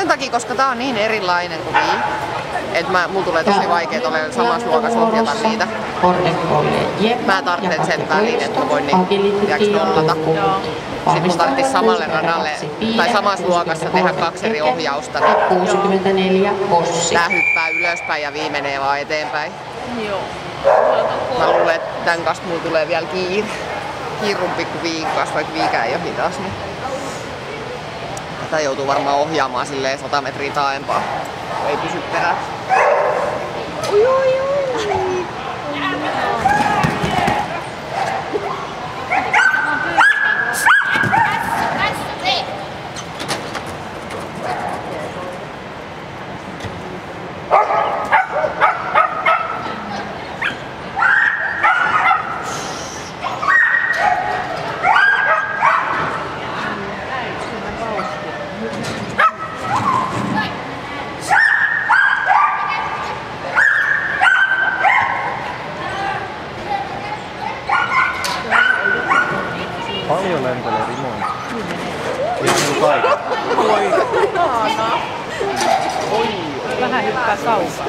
takia, koska tää on niin erilainen kuin Wii, että mulla tulee tosi vaikea olemaan samassa luokassa ohjata niitä. Mä tarvitsen sen väliin, että mä voin nollata. Sitten mun tarvitsisi samalle radalle tai samassa luokassa tehdä 2 eri ohjausta. Tää hyppää ylöspäin ja Wii menee vaan eteenpäin. Joo. Mä luulen, että tän kanssa mulla tulee vielä kiirumpi kuin Wiin kanssa, vaikka Wiikään ei ole hidas. Niin tätä joutuu varmaan ohjaamaan silleen 100 metriä taaempaa. Ei pysy perässä. Oi, oi, oi. Paljon lentelee rimoin. Ihan kaikki. Oi. Vähän hyppää kaukaa.